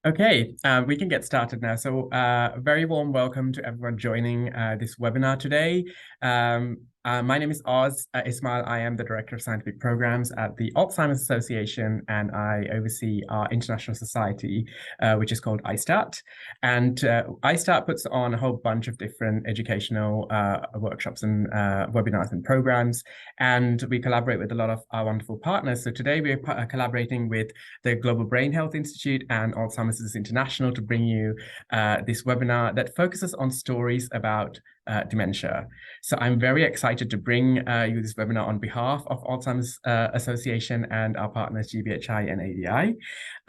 Okay, we can get started now. So a very warm welcome to everyone joining this webinar today. My name is Oz Ismail. I am the Director of Scientific Programs at the Alzheimer's Association, and I oversee our international society, which is called ISTAT. And ISTAT puts on a whole bunch of different educational workshops and webinars and programs, and we collaborate with a lot of our wonderful partners. So today we're collaborating with the Global Brain Health Institute and Alzheimer's International to bring you this webinar that focuses on stories about dementia. So I'm very excited to bring you this webinar on behalf of Alzheimer's Association and our partners GBHI and ADI.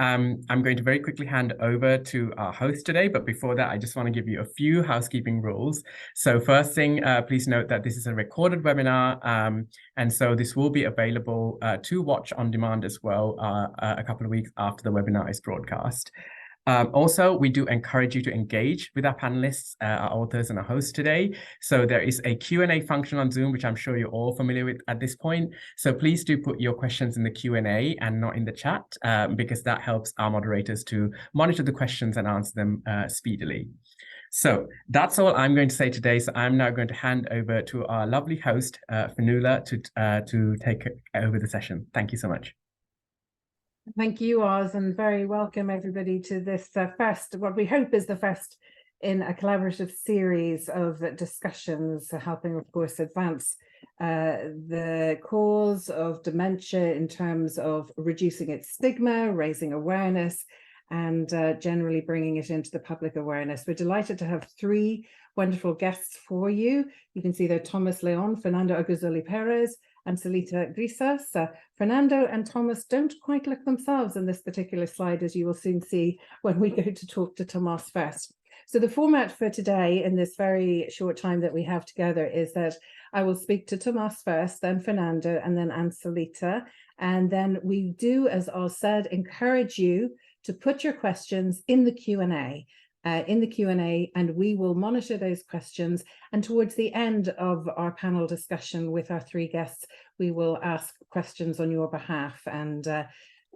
I'm going to very quickly hand over to our host today, but before that, I just want to give you a few housekeeping rules. So first thing, please note that this is a recorded webinar, and so this will be available to watch on demand as well a couple of weeks after the webinar is broadcast. Also, we do encourage you to engage with our panelists, our authors and our hosts today. So there is a Q&A function on Zoom, which I'm sure you're all familiar with at this point. So please do put your questions in the Q&A and not in the chat, because that helps our moderators to monitor the questions and answer them speedily. So that's all I'm going to say today. So I'm now going to hand over to our lovely host, Fionnuala, to take over the session. Thank you so much. Thank you, Oz, and very welcome everybody to this first, what we hope is the first in a collaborative series of discussions helping, of course, advance the cause of dementia in terms of reducing its stigma, raising awareness, and generally bringing it into the public awareness. We're delighted to have three wonderful guests for you. You can see there Tomás, León, Fernando, Aguzzoli Perez, Ansilta, Grizas. Fernando and Tomás don't quite look themselves in this particular slide, as you will soon see when we go to talk to Tomás first. So the format for today, in this very short time that we have together, is that I will speak to Tomás first, then Fernando, and then Ansilta. And then we do, as Oz said, encourage you to put your questions in the Q&A. And we will monitor those questions. And towards the end of our panel discussion with our three guests, we will ask questions on your behalf and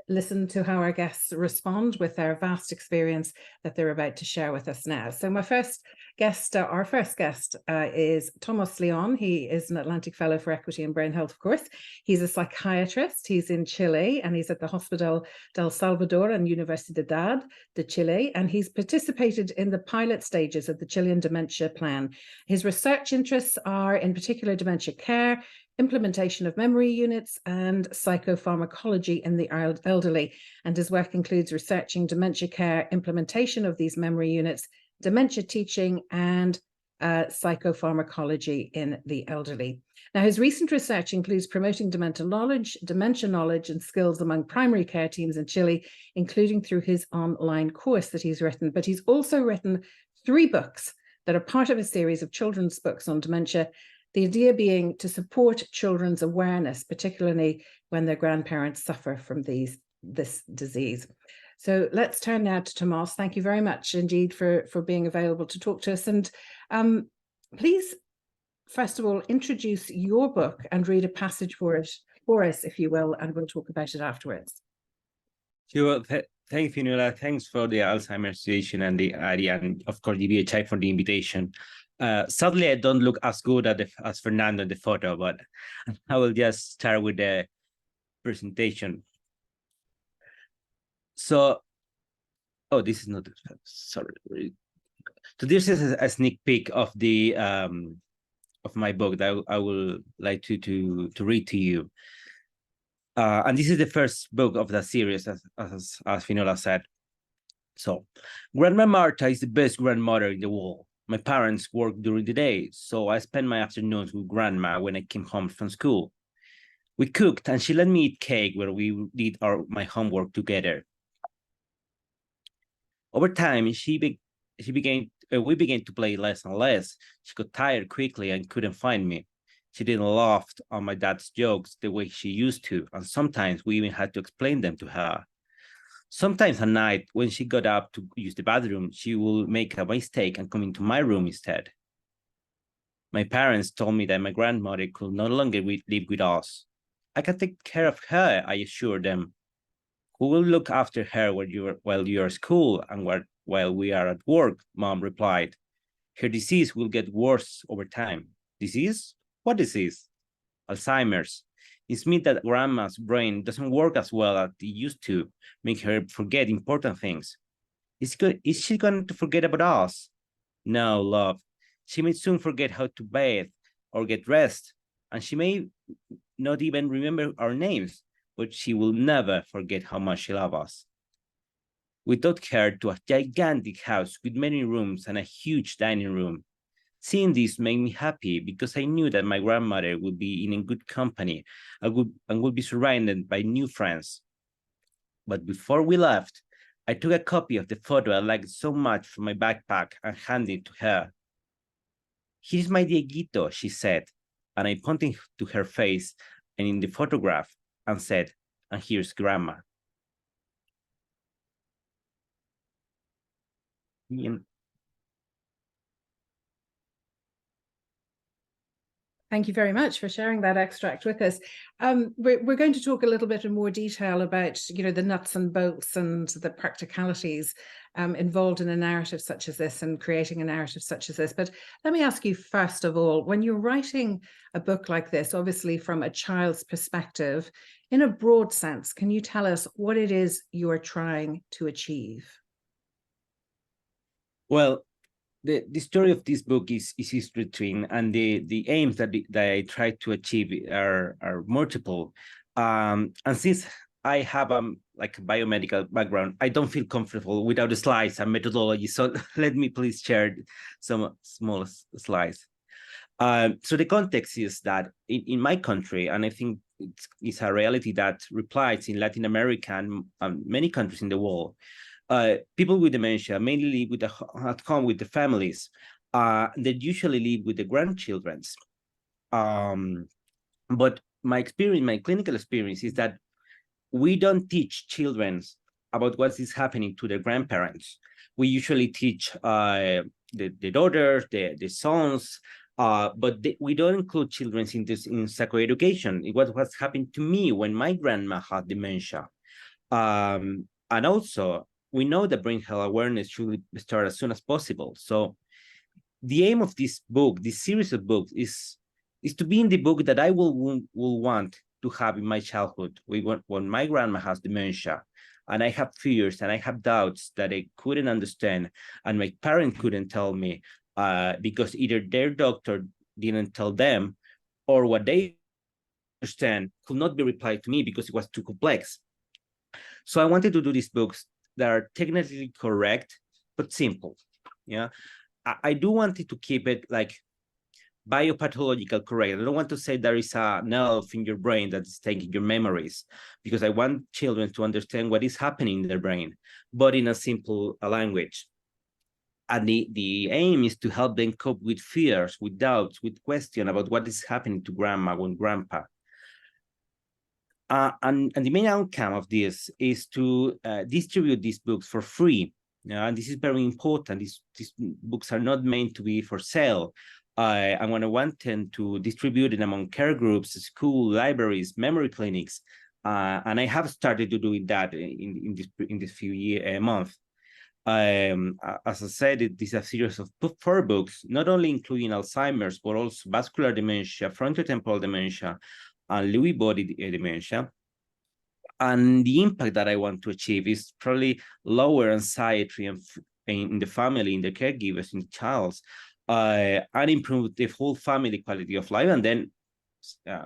listen to how our guests respond with their vast experience that they're about to share with us now. So my first guest, our first guest is Tomás León. He is an Atlantic Fellow for Equity and Brain Health, of course. He's a psychiatrist. He's in Chile, and he's at the Hospital del Salvador and Universidad de Chile, and he's participated in the pilot stages of the Chilean dementia plan. His research interests are in particular dementia care, implementation of memory units, and psychopharmacology in the elderly. And his work includes researching dementia care, implementation of these memory units, dementia teaching, and psychopharmacology in the elderly. Now, his recent research includes promoting dementia knowledge and skills among primary care teams in Chile, including through his online course that he's written. But he's also written 3 books that are part of a series of children's books on dementia, the idea being to support children's awareness, particularly when their grandparents suffer from this disease. So let's turn now to Tomás. Thank you very much indeed for being available to talk to us. And please, first of all, introduce your book and read a passage for us, if you will, and we'll talk about it afterwards. Sure. Thank you, Fionnuala. Thanks for the Alzheimer's Association and the idea, and of course, GBHI for the invitation. Sadly, I don't look as good as Fernando in the photo, but I will just start with the presentation. So, this is not, sorry. So this is a sneak peek of the of my book that I would like to read to you. And this is the first book of the series, as Fionnuala said. So, Grandma Marta is the best grandmother in the world. My parents work during the day, so I spend my afternoons with Grandma when I came home from school. We cooked, and she let me eat cake where we did my homework together. Over time, we began to play less and less. She got tired quickly and couldn't find me. She didn't laugh at my dad's jokes the way she used to, and sometimes we even had to explain them to her. Sometimes at night, when she got up to use the bathroom, she would make a mistake and come into my room instead. My parents told me that my grandmother could no longer live with us. I can take care of her, I assured them. Who will look after her while you're at school and while we are at work? Mom replied. Her disease will get worse over time. Disease? What disease? Alzheimer's. It means that grandma's brain doesn't work as well as it used to, make her forget important things. Is she going to forget about us? No, love. She may soon forget how to bathe or get dressed, and she may not even remember our names, but she will never forget how much she loves us. We took her to a gigantic house with many rooms and a huge dining room. Seeing this made me happy because I knew that my grandmother would be in a good company and would be surrounded by new friends. But before we left, I took a copy of the photo I liked so much from my backpack and handed it to her. Here's my Dieguito, she said, and I pointed to her face and in the photograph and said, and here's Grandma. Thank you very much for sharing that extract with us. We're going to talk a little bit in more detail about, the nuts and bolts and the practicalities involved in a narrative such as this and creating a narrative such as this. But let me ask you, first of all, when you're writing a book like this, obviously from a child's perspective, in a broad sense, can you tell us what it is you are trying to achieve? Well, the story of this book is history twin, and the aims that I try to achieve are multiple. And since I have like a biomedical background, I don't feel comfortable without the slides and methodology. So let me please share some small slides. So the context is that in my country, and I think it's a reality that applies in Latin America and many countries in the world, people with dementia mainly live at home with the families. They usually live with the grandchildren. But my clinical experience is that we don't teach children about what is happening to their grandparents. We usually teach the daughters, the sons, but we don't include children in psychoeducation. What's happened to me when my grandma had dementia. And also, we know that brain health awareness should start as soon as possible. So the aim of this book, this series of books, is to be in the book that I will want to have in my childhood when my grandma has dementia, and I have fears and I have doubts that I couldn't understand, and my parents couldn't tell me because either their doctor didn't tell them, or what they understand could not be replied to me because it was too complex. So I wanted to do these books that are technically correct, but simple. Yeah, I do want it to keep it like biopathological correct. I don't want to say there is an elf in your brain that's taking your memories, because I want children to understand what is happening in their brain, but in a simple language. And the aim is to help them cope with fears, with doubts, with questions about what is happening to grandma and grandpa. And the main outcome of this is to distribute these books for free. And this is very important. These books are not meant to be for sale. I want them to distribute it among care groups, school, libraries, memory clinics. And I have started to do that in this few months. As I said, it is a series of 4 books, not only including Alzheimer's, but also vascular dementia, frontotemporal dementia, and Lewy body dementia. And the impact that I want to achieve is probably lower anxiety in the family, in the caregivers, in the child, and improve the whole family quality of life, and then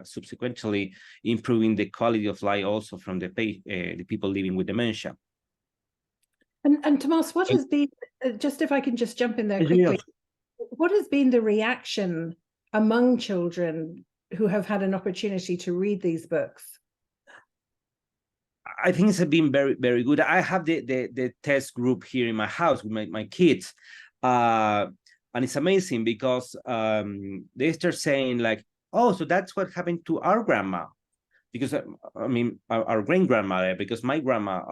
subsequently improving the quality of life also from the people living with dementia. And Tomás, what has been, just if I can just jump in there quickly, what has been the reaction among children who have had an opportunity to read these books? I think it's been very, very good. I have the test group here in my house with my kids. And it's amazing because they start saying like, oh, so that's what happened to our grandma. Because I mean, our great-grandmother, because my grandma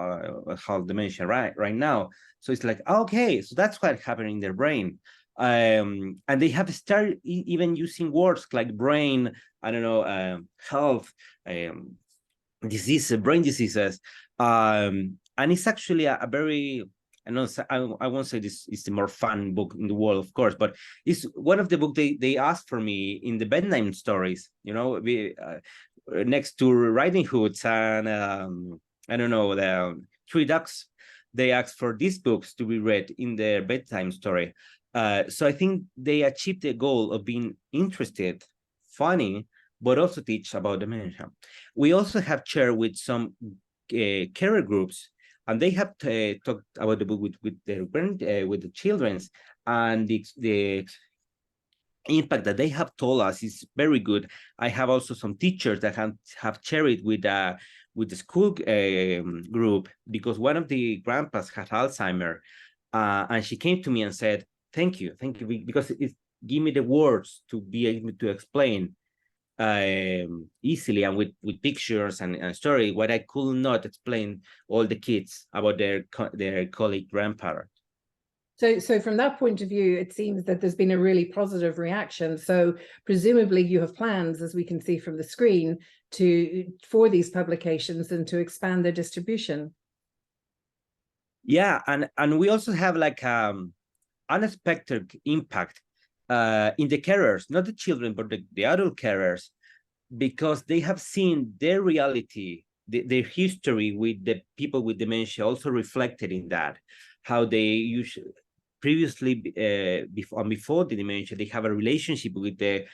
has dementia right now. So it's like, okay, so that's what happened in their brain. And they have started even using words like brain, I don't know, health, brain diseases, and it's actually a very, I won't say this is the more fun book in the world, of course, but it's one of the books they asked for me in the bedtime stories. Next to Riding Hoods and I don't know, the Three Ducks, they asked for these books to be read in their bedtime story. So I think they achieved the goal of being interested, funny, but also teach about dementia. We also have shared with some carer groups, and they have talked about the book with the children's, and the impact that they have told us is very good. I have also some teachers that have shared it with the school group, because one of the grandpas had Alzheimer, and she came to me and said, thank you, because it give me the words to be able to explain easily and with pictures and story what I could not explain all the kids about their colleague grandparent. So from that point of view, it seems that there's been a really positive reaction. So presumably you have plans, as we can see from the screen, for these publications and to expand their distribution. Yeah, and we also have like unexpected impact in the carers, not the children, but the adult carers, because they have seen their reality, their history with the people with dementia also reflected in that, how they usually previously before the dementia, they have a relationship with the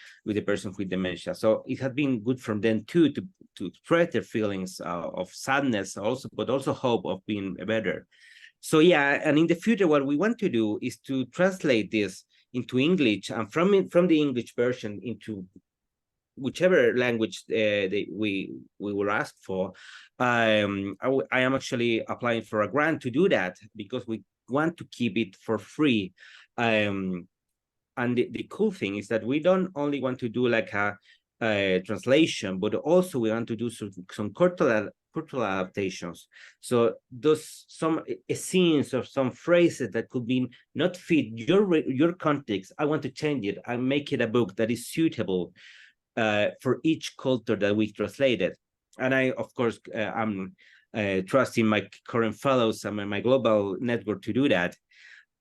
person with dementia. So it has been good for them too to express their feelings of sadness also, but also hope of being better. So yeah, and in the future, what we want to do is to translate this into English, and from the English version into whichever language we were asked for. I am actually applying for a grant to do that, because we want to keep it for free. And the cool thing is that we don't only want to do like a translation, but also we want to do some cultural adaptations. So those some scenes or some phrases that could be not fit your context, I want to change it and make it a book that is suitable for each culture that we translated. And I, of course, I'm trusting my current fellows and my global network to do that.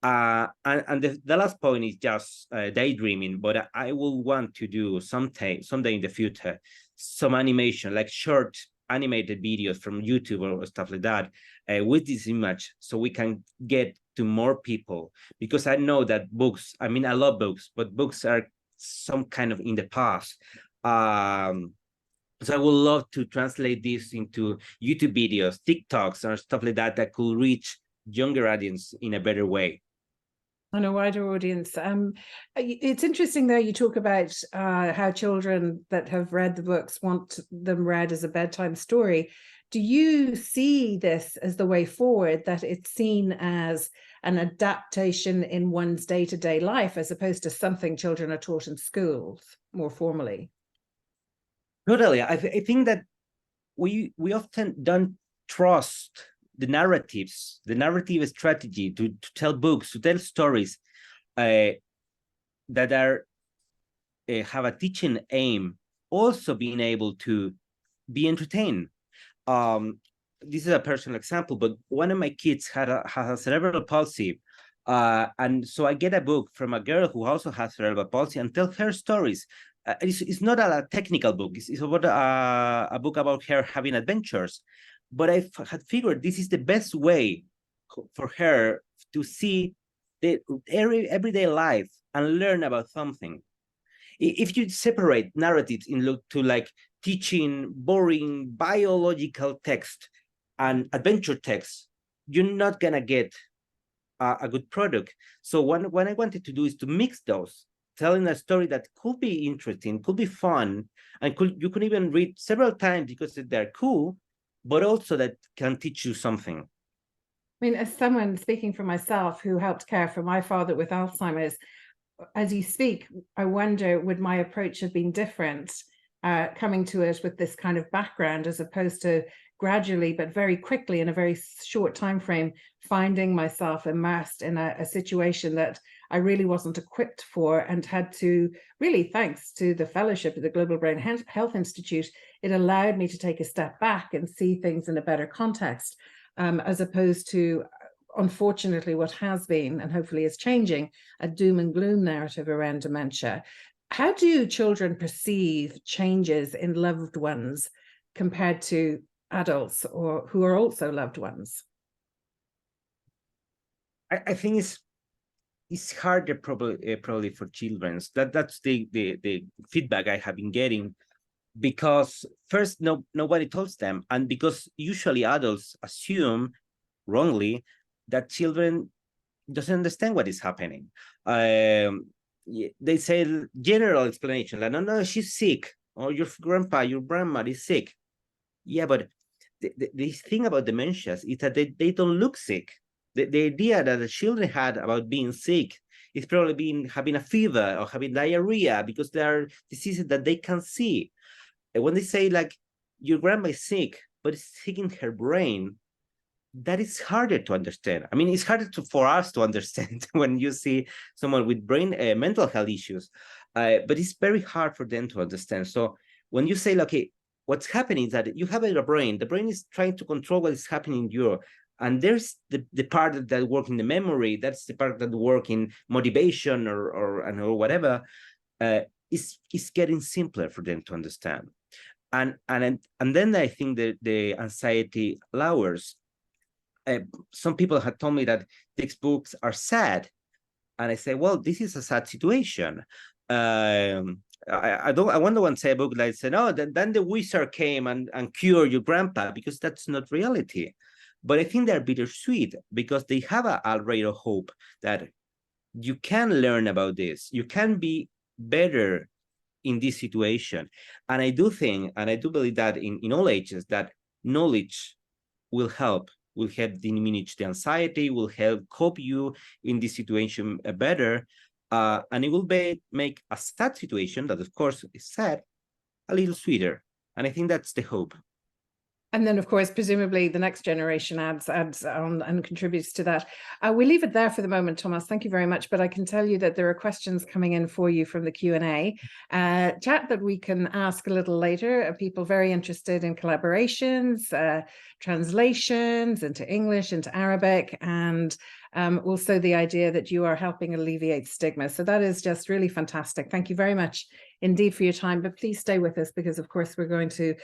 And the last point is just daydreaming, but I will want to do someday in the future some animation, like short animated videos from YouTube or stuff like that with this image, so we can get to more people. Because I know that books, I mean, I love books, but books are some kind of in the past. So I would love to translate this into YouTube videos, TikToks, or stuff like that that could reach younger audience in a better way. On a wider audience. It's interesting, though, you talk about how children that have read the books want them read as a bedtime story. Do you see this as the way forward, that it's seen as an adaptation in one's day-to-day life, as opposed to something children are taught in schools more formally? Totally. I think that we often don't trust the narrative strategy to tell books, to tell stories that are have a teaching aim, also being able to be entertained. This is a personal example, but one of my kids has a cerebral palsy, and so I get a book from a girl who also has cerebral palsy and tell her stories. It's not a technical book. It's about a book about her having adventures. But I had figured this is the best way for her to see the everyday life and learn about something. If you separate narratives to like teaching boring biological text and adventure text, you're not gonna get a good product. So what I wanted to do is to mix those, telling a story that could be interesting, could be fun, and you could even read several times because they're cool, but also that can teach you something. I mean, as someone speaking for myself who helped care for my father with Alzheimer's, as you speak, I wonder, would my approach have been different coming to it with this kind of background, as opposed to gradually, but very quickly in a very short time frame, finding myself immersed in a situation that I really wasn't equipped for, and had to really, thanks to the fellowship at the Global Brain Health Institute, it allowed me to take a step back and see things in a better context, as opposed to, unfortunately, what has been, and hopefully is changing, a doom and gloom narrative around dementia. How do children perceive changes in loved ones compared to adults or who are also loved ones? I think it's harder probably for children. That's the feedback I have been getting, because first nobody tells them, and because usually adults assume wrongly that children doesn't understand what is happening. They say general explanation like, no, she's sick, or your grandpa, your grandma is sick. Yeah, but the thing about dementias is that they don't look sick. The idea that the children had about being sick is probably having a fever or having diarrhea, because there are diseases that they can see. And when they say like, your grandma is sick, but it's sick in her brain, that is harder to understand. I mean, it's harder for us to understand when you see someone with mental health issues, but it's very hard for them to understand. So when you say, okay, what's happening is that you have a brain. The brain is trying to control what is happening in you. And there's the part that works in the memory. That's the part that works in motivation or whatever. It's getting simpler for them to understand. And then I think that the anxiety lowers. Some people had told me that textbooks are sad, and I say, well, this is a sad situation. I wonder one say a book like said, oh, then the wizard came and cured your grandpa, because that's not reality. But I think they're bittersweet, because they have a ray of hope that you can learn about this, you can be better in this situation. And I do think, and I do believe that in all ages, that knowledge will help diminish the anxiety, will help cope you in this situation better, and it will make a sad situation that, of course, is sad, a little sweeter. And I think that's the hope. And then, of course, presumably the next generation adds on and contributes to that. We leave it there for the moment, Tomás. Thank you very much. But I can tell you that there are questions coming in for you from the Q&A chat that we can ask a little later. People very interested in collaborations, translations into English, into Arabic, and also the idea that you are helping alleviate stigma. So that is just really fantastic. Thank you very much indeed for your time, but please stay with us, because of course we're going to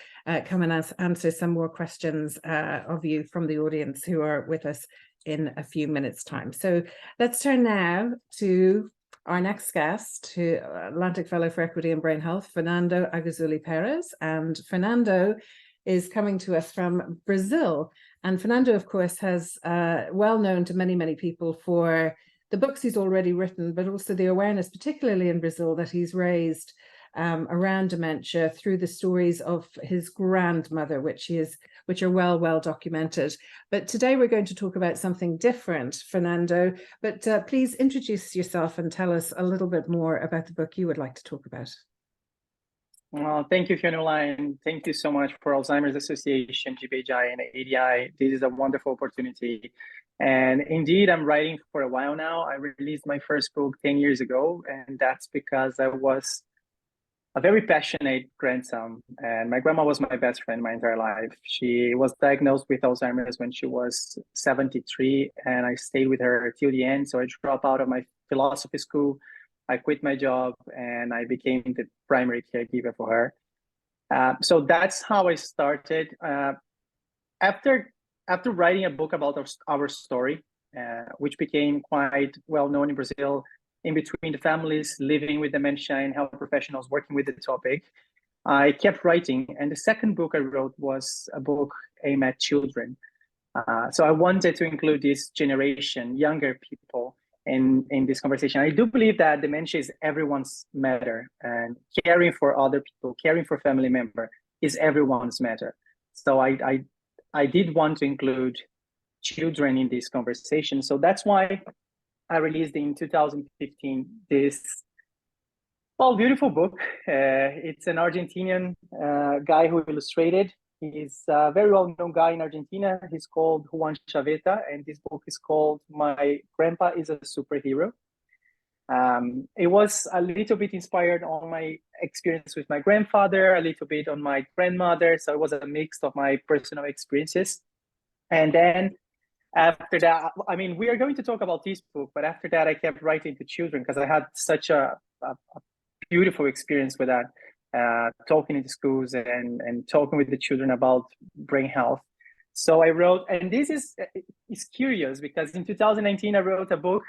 come and answer some more questions of you from the audience who are with us in a few minutes time. So let's turn now to our next guest, who Atlantic Fellow for Equity and Brain Health, Fernando Aguzzoli Perez. And Fernando is coming to us from Brazil. And Fernando, of course, has well known to many, many people for the books he's already written, but also the awareness, particularly in Brazil, that he's raised around dementia through the stories of his grandmother, which are well documented. But today we're going to talk about something different, Fernando. But please introduce yourself and tell us a little bit more about the book you would like to talk about. Well, thank you, Fionnuala, and thank you so much for Alzheimer's Association, GBHI, and ADI. This is a wonderful opportunity. And indeed, I'm writing for a while now. I released my first book 10 years ago, and that's because I was a very passionate grandson. And my grandma was my best friend my entire life. She was diagnosed with Alzheimer's when she was 73, and I stayed with her till the end. So I dropped out of my philosophy school. I quit my job, and I became the primary caregiver for her. So that's how I started. After writing a book about our story, which became quite well known in Brazil, in between the families living with dementia and health professionals working with the topic, I kept writing. And the second book I wrote was a book aimed at children. So I wanted to include this generation, younger people, in this conversation. I do believe that dementia is everyone's matter, and caring for other people, caring for family member is everyone's matter. So I did want to include children in this conversation. So that's why I released in 2015 this beautiful book. It's an Argentinian guy who illustrated. He's a very well-known guy in Argentina. He's called Juan Chaveta, and this book is called My Grandpa is a Superhero. It was a little bit inspired on my experience with my grandfather, a little bit on my grandmother. So it was a mix of my personal experiences. And then after that, I mean, we are going to talk about this book, but after that, I kept writing to children because I had such a beautiful experience with that, talking in the schools and talking with the children about brain health. So I wrote, and this is curious because in 2019, I wrote a book,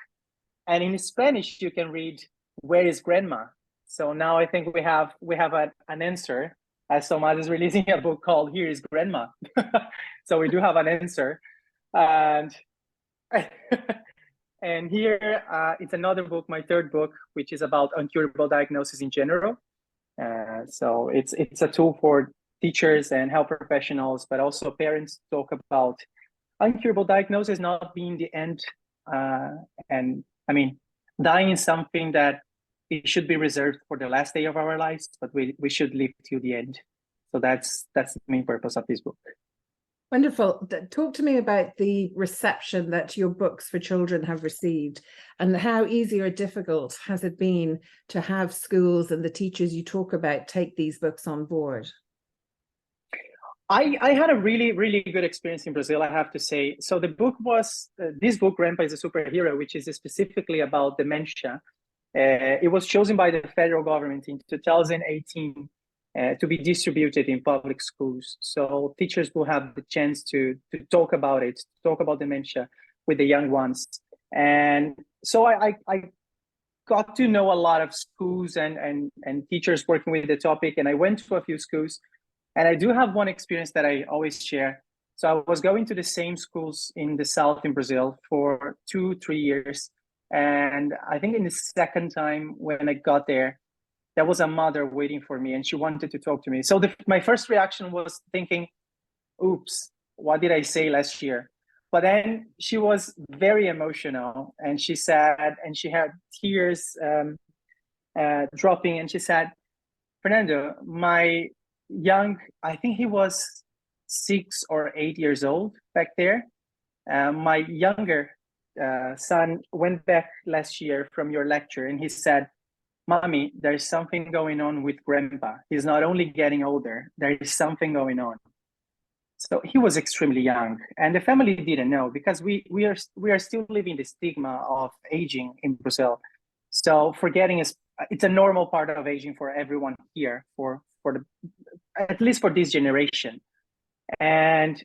and in Spanish, you can read, "Where is Grandma?" So now I think we have an answer, as Tomás is releasing a book called "Here is Grandma." So we do have an answer. And and here it's another book, my third book, which is about uncurable diagnosis in general. So it's a tool for teachers and health professionals, but also parents to talk about uncurable diagnosis not being the end. And I mean, dying is something that it should be reserved for the last day of our lives, but we should live till the end. So that's the main purpose of this book. Wonderful. Talk to me about the reception that your books for children have received, and how easy or difficult has it been to have schools and the teachers you talk about take these books on board? I had a really, really good experience in Brazil, I have to say. So the book was, this book, Grandpa is a Superhero, which is specifically about dementia. It was chosen by the federal government in 2018 to be distributed in public schools. So teachers will have the chance to talk about it, talk about dementia with the young ones. And so I got to know a lot of schools and teachers working with the topic, and I went to a few schools. And I do have one experience that I always share. So I was going to the same schools in the South in Brazil for 2-3 years. And I think in the second time when I got there was a mother waiting for me, and she wanted to talk to me. So my first reaction was thinking, oops, what did I say last year? But then she was very emotional, and she said, and she had tears dropping, and she said, "Fernando, my I think he was 6 or 8 years old back there. My younger son went back last year from your lecture, and he said, 'Mommy, there's something going on with Grandpa. He's not only getting older, there is something going on.'" So he was extremely young, and the family didn't know, because we are still living the stigma of aging in Brazil. So forgetting it's a normal part of aging for everyone here, at least for this generation. And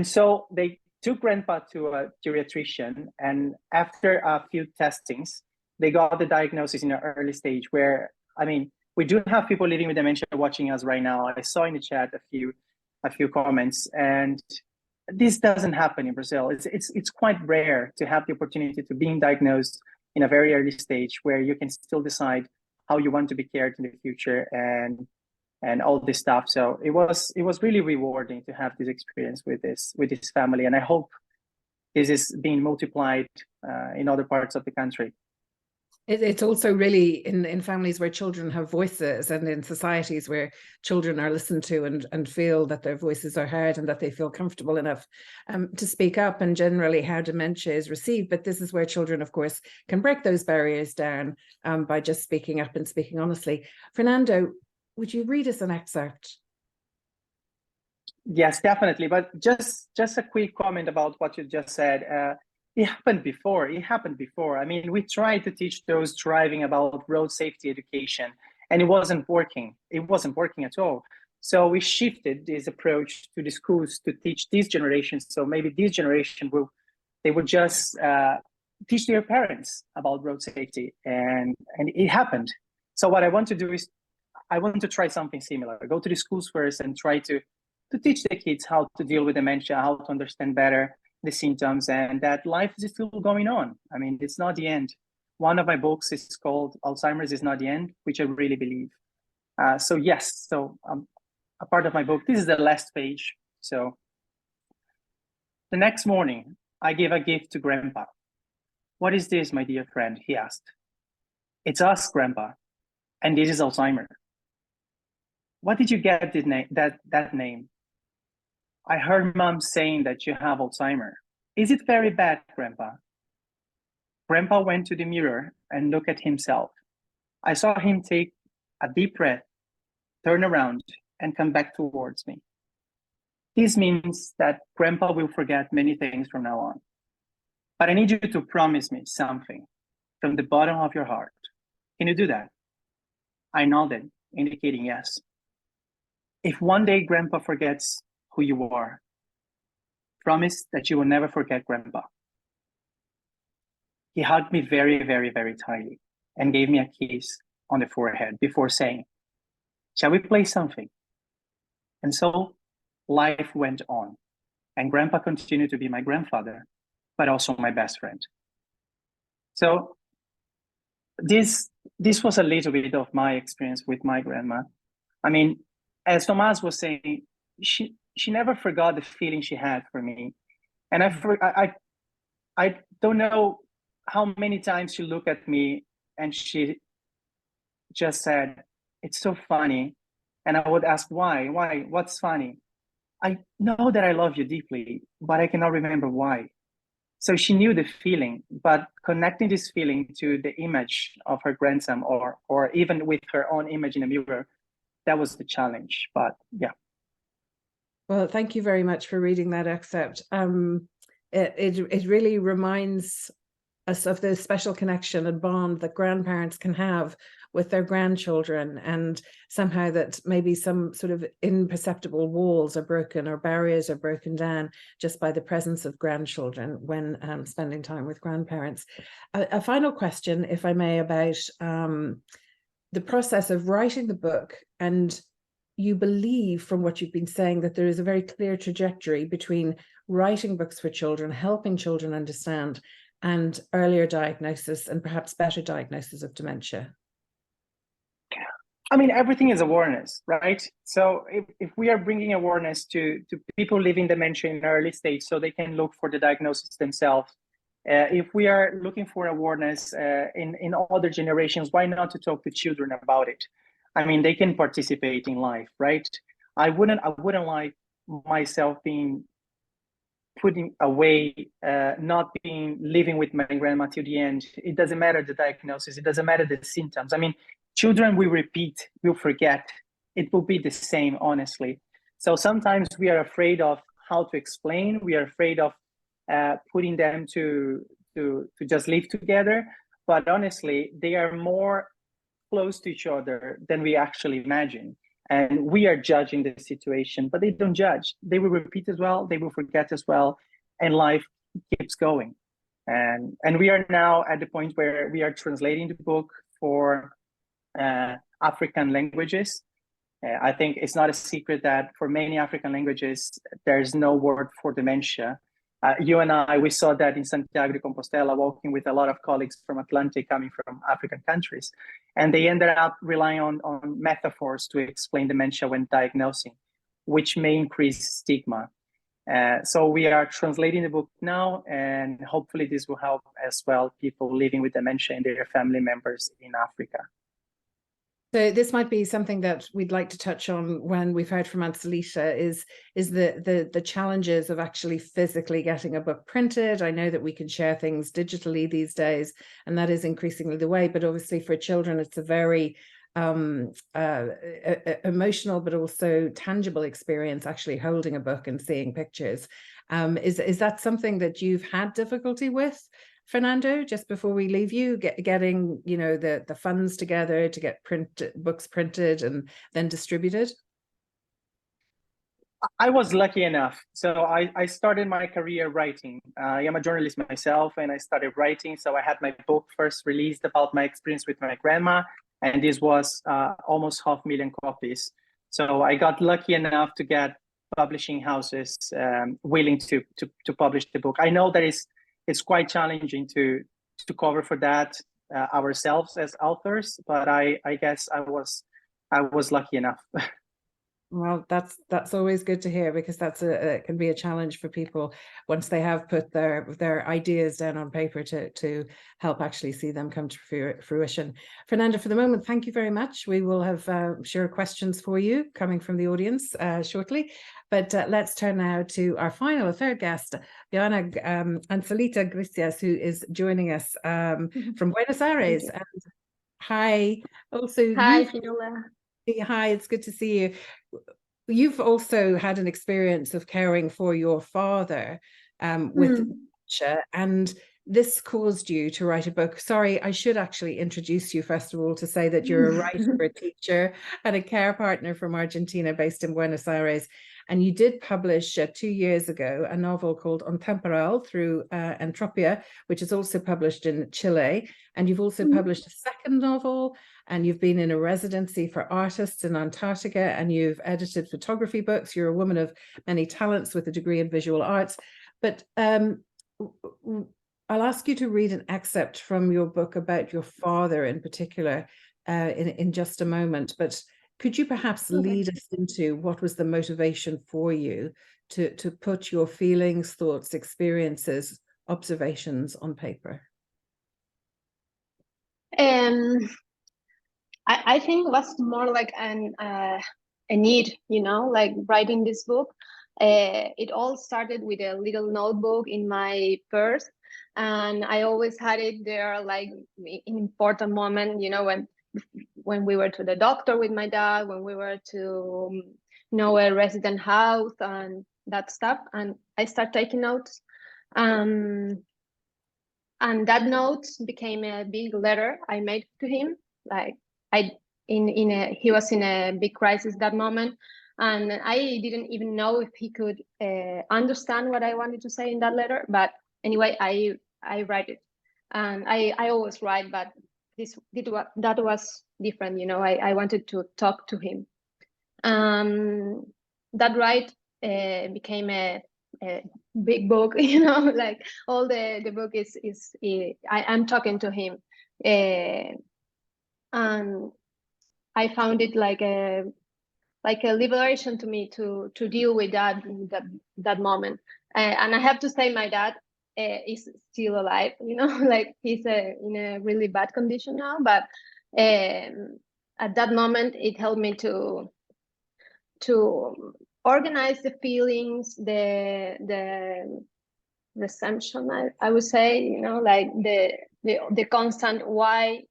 so they took Grandpa to a geriatrician, and after a few testings, they got the diagnosis in an early stage where, I mean, we do have people living with dementia watching us right now. I saw in the chat a few comments, and this doesn't happen in Brazil. It's quite rare to have the opportunity to being diagnosed in a very early stage where you can still decide how you want to be cared in the future and all this stuff. So it was really rewarding to have this experience with this family, and I hope this is being multiplied in other parts of the country. It's also really in families where children have voices, and in societies where children are listened to and feel that their voices are heard and that they feel comfortable enough to speak up, and generally how dementia is received. But this is where children, of course, can break those barriers down by just speaking up and speaking honestly. Fernando, would you read us an excerpt? Yes, definitely. But just a quick comment about what you just said. It happened before. I mean, we tried to teach those driving about road safety education, and it wasn't working. It wasn't working at all. So we shifted this approach to the schools to teach these generations. So maybe this generation would just teach their parents about road safety, and it happened. So what I want to do is I want to try something similar. Go to the schools first and try to teach the kids how to deal with dementia, how to understand better the symptoms, and that life is still going on. I mean, it's not the end. One of my books is called Alzheimer's is Not the End, which I really believe. So yes, a part of my book, this is the last page. So the next morning, I gave a gift to Grandpa. "What is this, my dear friend?" he asked. "It's us, Grandpa, and this is Alzheimer." "What did you get that name?" I heard Mom saying that you have Alzheimer. Is it very bad, Grandpa? Grandpa went to the mirror and looked at himself. I saw him take a deep breath, turn around, and come back towards me. This means that Grandpa will forget many things from now on. But I need you to promise me something from the bottom of your heart. Can you do that? I nodded, indicating yes. If one day Grandpa forgets who you are, promise that you will never forget Grandpa. He hugged me very, very, very tightly and gave me a kiss on the forehead before saying, shall we play something? And so life went on, and Grandpa continued to be my grandfather, but also my best friend. So this was a little bit of my experience with my grandma. I mean, as Tomás was saying, she never forgot the feeling she had for me. And I don't know how many times she looked at me and she just said, it's so funny. And I would ask, why? What's funny? I know that I love you deeply, but I cannot remember why. So she knew the feeling, but connecting this feeling to the image of her grandson or even with her own image in a mirror, that was the challenge. But yeah. Well, thank you very much for reading that excerpt. It really reminds us of the special connection and bond that grandparents can have with their grandchildren, and somehow that maybe some sort of imperceptible walls are broken or barriers are broken down just by the presence of grandchildren when spending time with grandparents. A final question, if I may, about the process of writing the book. And you believe, from what you've been saying, that there is a very clear trajectory between writing books for children, helping children understand, and earlier diagnosis and perhaps better diagnosis of dementia. I mean, everything is awareness, right? So if we are bringing awareness to people living dementia in early stage so they can look for the diagnosis themselves, if we are looking for awareness in other generations, why not to talk to children about it? I mean, they can participate in life, right? I wouldn't like myself being putting away, not being living with my grandma till the end. It doesn't matter the diagnosis. It doesn't matter the symptoms. I mean, children will repeat, will forget. It will be the same, honestly. So sometimes we are afraid of how to explain. We are afraid of putting them to just live together. But honestly, they are more close to each other than we actually imagine. And we are judging the situation, but they don't judge. They will repeat as well. They will forget as well. And life keeps going. And we are now at the point where we are translating the book for African languages. I think it's not a secret that for many African languages, there's no word for dementia. You and I, we saw that in Santiago de Compostela, walking with a lot of colleagues from Atlantic coming from African countries. And they ended up relying on metaphors to explain dementia when diagnosing, which may increase stigma. So we are translating the book now, and hopefully this will help as well people living with dementia and their family members in Africa. So this might be something that we'd like to touch on when we've heard from Ansilta, is the challenges of actually physically getting a book printed. I know that we can share things digitally these days, and that is increasingly the way, but obviously for children, it's a very emotional but also tangible experience actually holding a book and seeing pictures. Is that something that you've had difficulty with, Fernando, just before we leave you, getting the funds together to get books printed and then distributed? I was lucky enough. So I started my career writing. I am a journalist myself, and I started writing. So I had my book first released about my experience with my grandma, and this was almost 500,000 copies. So I got lucky enough to get publishing houses willing to publish the book. I know that it's quite challenging to cover for that ourselves as authors, but I guess I was lucky enough. Well, that's always good to hear, because it can be a challenge for people once they have put their ideas down on paper to help actually see them come to fruition. Fernando, for the moment, thank you very much. We will have sure questions for you coming from the audience shortly. But let's turn now to our final, third guest, Ansilta Grizas, who is joining us from Buenos Aires. And hi, also. Hi, Fionnuala. Hi, it's good to see you. You've also had an experience of caring for your father with dementia, and this caused you to write a book. Sorry, I should actually introduce you first of all to say that you're a writer, a teacher, and a care partner from Argentina based in Buenos Aires. And you did publish 2 years ago a novel called On Temporal through Entropia, which is also published in Chile. And you've also published a second novel, and you've been in a residency for artists in Antarctica, and you've edited photography books. You're a woman of many talents with a degree in visual arts. But I'll ask you to read an excerpt from your book about your father in particular in just a moment. But could you perhaps lead us into what was the motivation for you to put your feelings, thoughts, experiences, observations on paper? I think it was more like a need, you know, like writing this book. It all started with a little notebook in my purse, and I always had it there, like in important moment, you know, when we were to the doctor with my dad, when we were to a resident house and that stuff, and I start taking notes. And that note became a big letter I made to him. Like he was in a big crisis that moment, and I didn't even know if he could understand what I wanted to say in that letter. But anyway, I write it, and I always write, but that was different. You know, I wanted to talk to him. That write became a big book, you know, like all the book is I'm talking to him, and I found it like a liberation to me to deal with that moment. And I have to say, my dad is still alive, you know, like he's in a really bad condition now, but at that moment it helped me to organize the feelings, the resumption, I would say, you know, like the constant why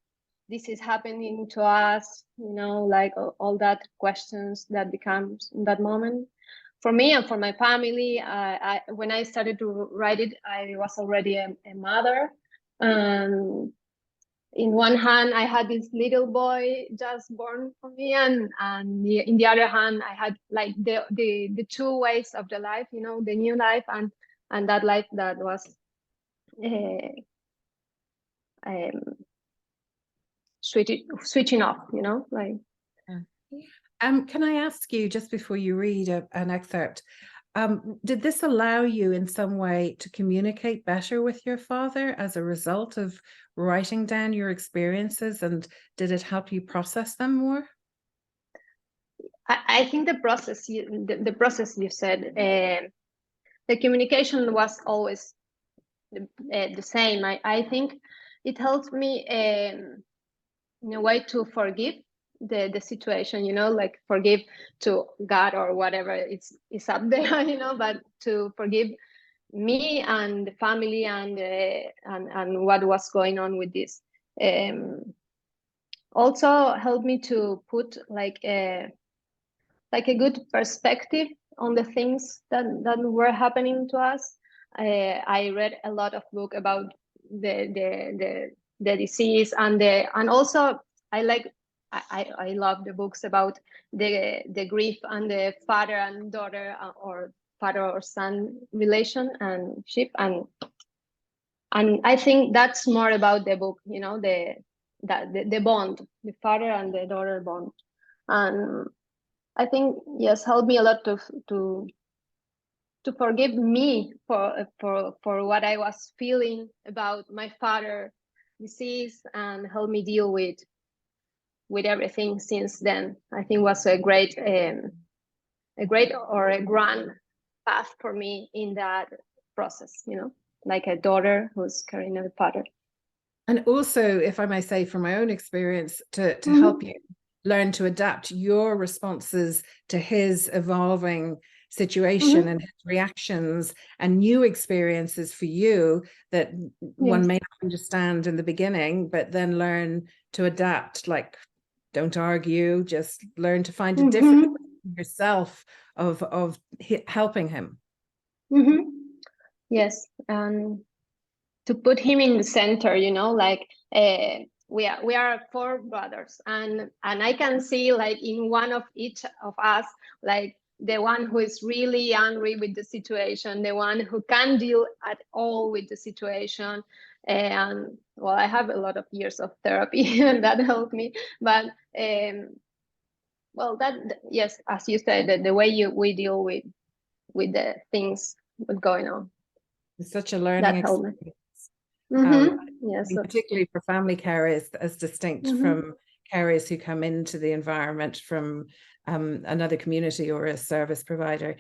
this is happening to us, you know, like all that questions that becomes in that moment for me and for my family. When I started to write it, I was already a mother. In one hand, I had this little boy just born for me, and in the other hand, I had like the two ways of the life, you know, the new life and that life that was switching off, you know, like. Can I ask you, just before you read an excerpt, did this allow you in some way to communicate better with your father as a result of writing down your experiences, and did it help you process them more? I think the process you said, the communication was always the same. I think it helped me in a way to forgive the situation, you know, like forgive to God or whatever is up there, you know, but to forgive me and the family and what was going on with this. Also helped me to put like a good perspective on the things that were happening to us. I read a lot of book about the disease and also I love the books about the grief and the father and daughter or father or son relationship, and I think that's more about the book, you know, the bond, the father and the daughter bond, and I think yes, helped me a lot to forgive me for what I was feeling about my father disease, and help me deal with everything since then. I think was a great or a grand path for me in that process, you know, like a daughter who's carrying a father. And also, if I may say, from my own experience, to help you learn to adapt your responses to his evolving situation and his reactions and new experiences for you that one may not understand in the beginning, but then learn to adapt, like don't argue, just learn to find a different way yourself of helping him. Yes, and to put him in the center, you know, like we are 4 brothers, and I can see like in one of each of us, like the one who is really angry with the situation, the one who can't deal at all with the situation. And well, I have a lot of years of therapy and that helped me. But well, that, yes, as you said, the way we deal with the things what's going on. It's such a learning experience. Yes, and particularly for family carers, as distinct from carers who come into the environment from another community or a service provider.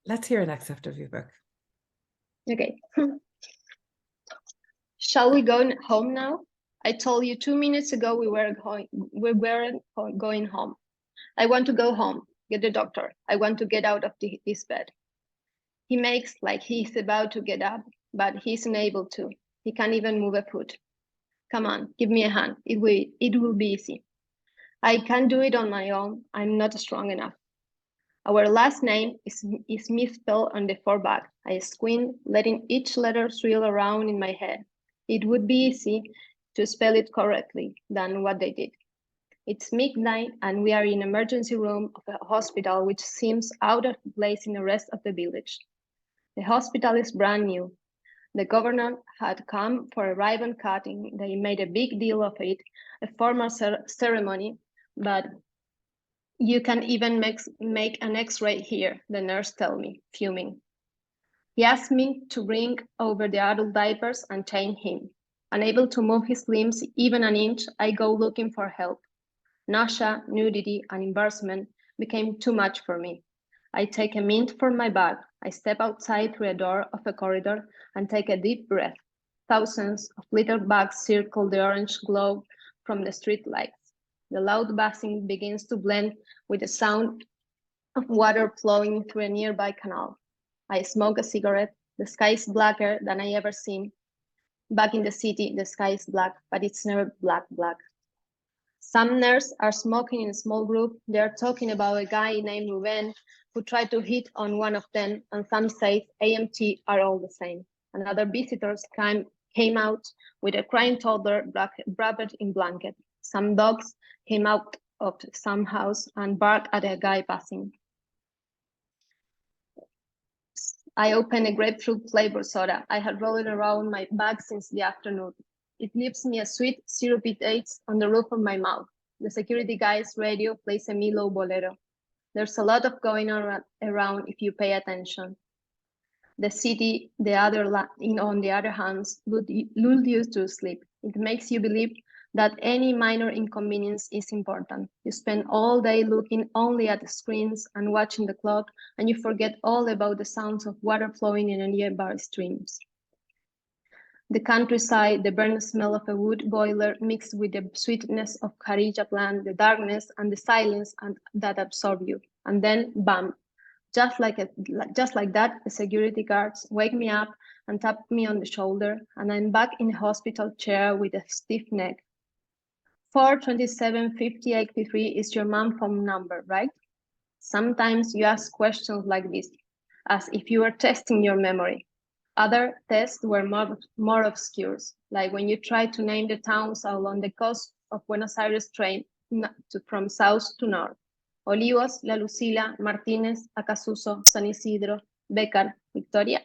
Let's hear an excerpt of your book. Okay. Shall we go home now? I told you 2 minutes ago we weren't going home. I want to go home, get the doctor. I want to get out of this bed. He makes like he's about to get up, but he's unable to. He can't even move a foot. Come on, give me a hand. It will be easy. I can't do it on my own. I'm not strong enough. Our last name is misspelled on the foreback. I squint, letting each letter swirl around in my head. It would be easy to spell it correctly than what they did. It's midnight and we are in the emergency room of a hospital which seems out of place in the rest of the village. The hospital is brand new. The governor had come for a ribbon cutting. They made a big deal of it, a formal ceremony, but you can even make an x-ray here, the nurse told me, fuming. He asked me to bring over the adult diapers and change him. Unable to move his limbs even an inch, I go looking for help. Nausea, nudity, and embarrassment became too much for me. I take a mint from my bag. I step outside through a door of a corridor and take a deep breath. Thousands of little bugs circle the orange glow from the street lights. The loud buzzing begins to blend with the sound of water flowing through a nearby canal. I smoke a cigarette. The sky is blacker than I ever seen. Back in the city, the sky is black, but it's never black. Some nerds are smoking in a small group. They are talking about a guy named Ruben who tried to hit on one of them, and some say AMT are all the same. Another visitors came out with a crying toddler wrapped in blanket. Some dogs came out of some house and barked at a guy passing. I opened a grapefruit flavored soda. I had rolled around my bag since the afternoon. It leaves me a sweet, syrupy taste on the roof of my mouth. The security guy's radio plays a Milo bolero. There's a lot of going on around if you pay attention. The city, on the other hand, lulls you to sleep. It makes you believe that any minor inconvenience is important. You spend all day looking only at the screens and watching the clock, and you forget all about the sounds of water flowing in nearby streams. The countryside, the burnt smell of a wood boiler mixed with the sweetness of Harija plant, the darkness and the silence that absorb you. And then, bam, just like that, the security guards wake me up and tap me on the shoulder, and I'm back in a hospital chair with a stiff neck. 427-5083 is your mom phone number, right? Sometimes you ask questions like this, as if you were testing your memory. Other tests were more obscure, like when you try to name the towns along the coast of Buenos Aires train from south to north. Olivos, La Lucila, Martínez, Acasuso, San Isidro, Becar, Victoria.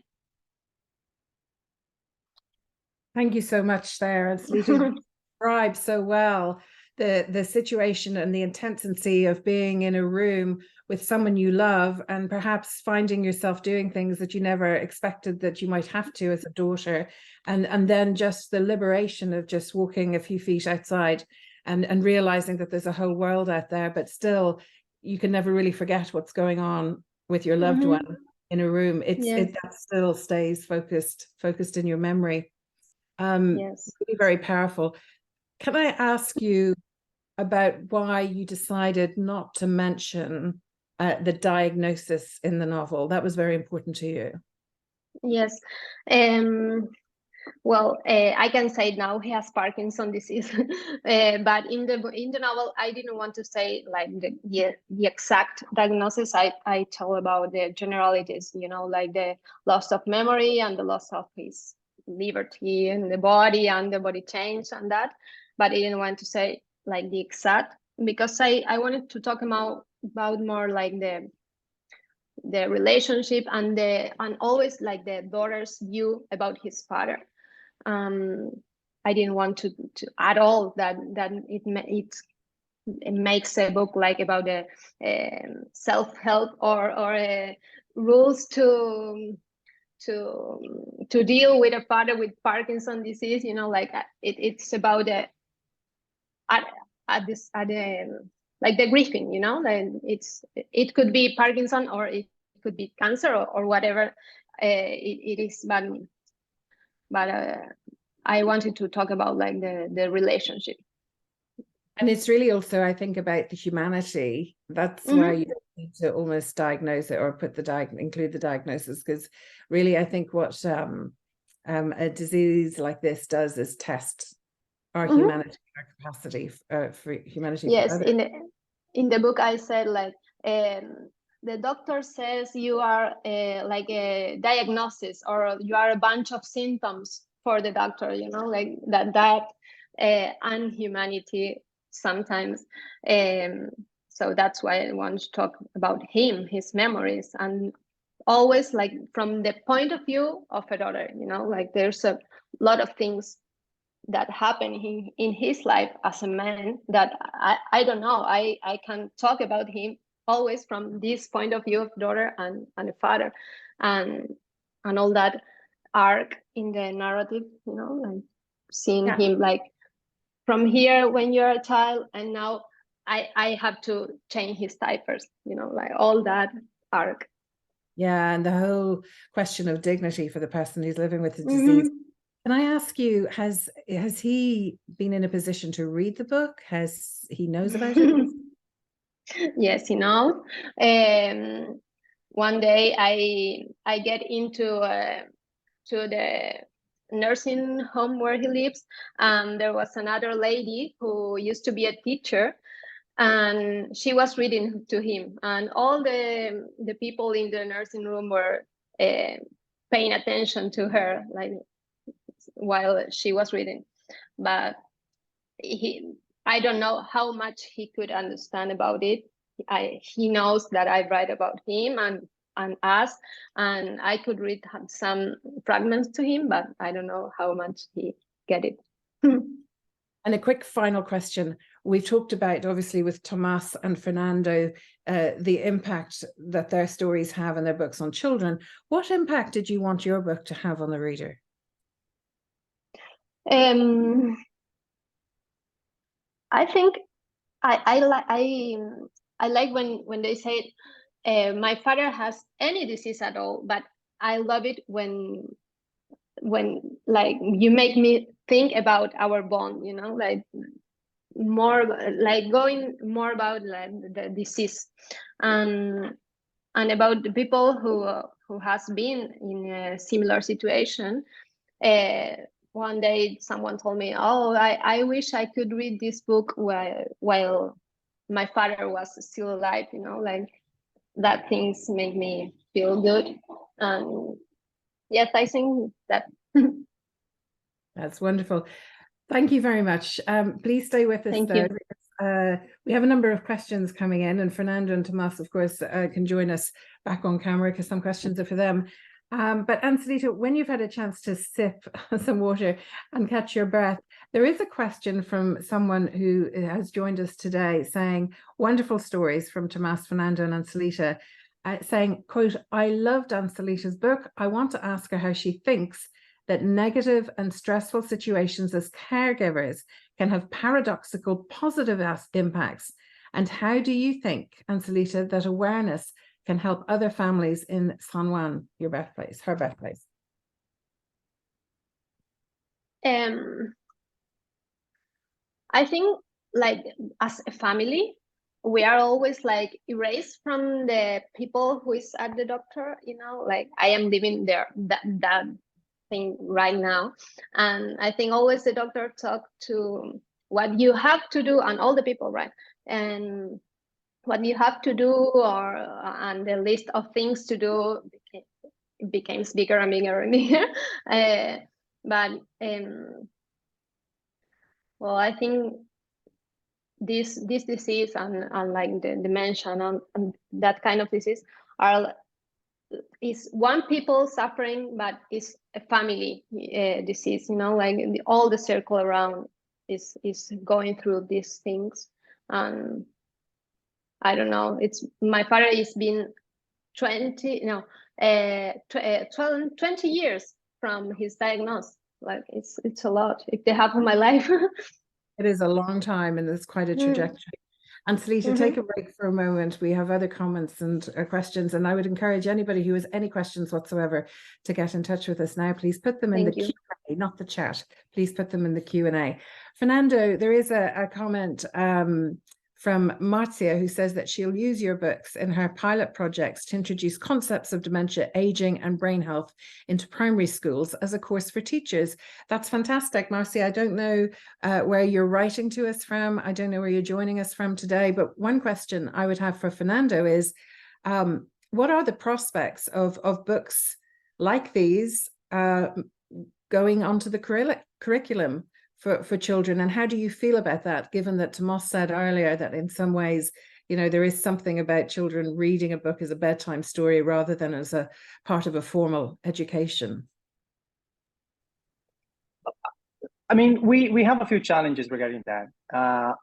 Thank you so much, Sarah. It's described so well the situation and the intensity of being in a room with someone you love and perhaps finding yourself doing things that you never expected that you might have to as a daughter, and then just the liberation of just walking a few feet outside and realizing that there's a whole world out there, but still you can never really forget what's going on with your loved one in a room. That still stays focused in your memory. Yes. Really very powerful. Can I ask you about why you decided not to mention the diagnosis in the novel. That was very important to you. Yes. Well, I can say now he has Parkinson's disease, but in the novel, I didn't want to say like the exact diagnosis. I tell about the generalities, you know, like the loss of memory and the loss of his liberty in the body and the body change and that. But I didn't want to say like the exact, because I wanted to talk about more like the relationship and always like the daughter's view about his father. I didn't want to at all that it makes a book like about the self-help or rules to deal with a father with Parkinson's disease. You know, like it's about the like the grieving. You know, like it could be Parkinson or it could be cancer or whatever it is, but I wanted to talk about like the relationship. And it's really also, I think, about the humanity. That's why you don't need to almost diagnose it or include the diagnosis, because really, I think what a disease like this does is test our humanity, our capacity for humanity. Yes, in the book I said like the doctor says you are like a diagnosis or you are a bunch of symptoms for the doctor, you know, like that unhumanity sometimes. So that's why I want to talk about him, his memories, and always like from the point of view of a daughter, you know, like there's a lot of things that happen in his life as a man that I don't know. I can talk about him always from this point of view of daughter and a father, and all that arc in the narrative, you know, like seeing him like from here when you're a child and now I have to change his diapers, you know, like all that arc. Yeah, and the whole question of dignity for the person who's living with the disease. Can I ask you, has he been in a position to read the book? Has he knows about it? Yes, he knows. One day I get into to the nursing home where he lives, and there was another lady who used to be a teacher, and she was reading to him, and all the people in the nursing room were paying attention to her, like while she was reading, but I don't know how much he could understand about it. He knows that I write about him and us, and I could read some fragments to him, but I don't know how much he get it. And a quick final question. We've talked about, obviously, with Tomás and Fernando, the impact that their stories have in their books on children. What impact did you want your book to have on the reader? I think I like when they say my father has any disease at all, but I love it when like you make me think about our bond, you know, like more like going more about like the disease and about the people who has been in a similar situation. One day someone told me, oh, I wish I could read this book while my father was still alive, you know, like that things make me feel good. And yes, I think that. That's wonderful. Thank you very much. Please stay with us. Thank you. We have a number of questions coming in, and Fernando and Tomás, of course, can join us back on camera because some questions are for them. But Ansilta, when you've had a chance to sip some water and catch your breath, there is a question from someone who has joined us today saying, wonderful stories from Tomás, Fernando and Ansilta, saying, quote, I loved Ansilta's book. I want to ask her how she thinks that negative and stressful situations as caregivers can have paradoxical positive impacts. And how do you think, Ansilta, that awareness can help other families in San Juan, your birthplace, her birthplace? I think like as a family, we are always like erased from the people who is at the doctor, you know, like I am living there, that thing right now. And I think always the doctor talk to what you have to do and all the people, right? And what you have to do, or and the list of things to do becomes bigger and bigger and bigger. But well, I think this disease and like the dementia and that kind of disease is one people suffering, but it's a family disease, you know, like all the circle around is going through these things. And I don't know, it's my father has been 20 years from his diagnosis. Like it's a lot if they have in my life. It is a long time, and it's quite a trajectory. Ansilta, take a break for a moment. We have other comments and questions, and I would encourage anybody who has any questions whatsoever to get in touch with us now. Please put them in the Q&A, not the chat. Please put them in the Q&A. Fernando, there is a comment from Marcia, who says that she'll use your books in her pilot projects to introduce concepts of dementia, aging and brain health into primary schools as a course for teachers. That's fantastic, Marcia. I don't know where you're writing to us from. I don't know where you're joining us from today, but one question I would have for Fernando is, what are the prospects of books like these going onto the curriculum for children, and how do you feel about that, given that Tomás said earlier that in some ways, you know, there is something about children reading a book as a bedtime story rather than as a part of a formal education? I mean, we have a few challenges regarding that.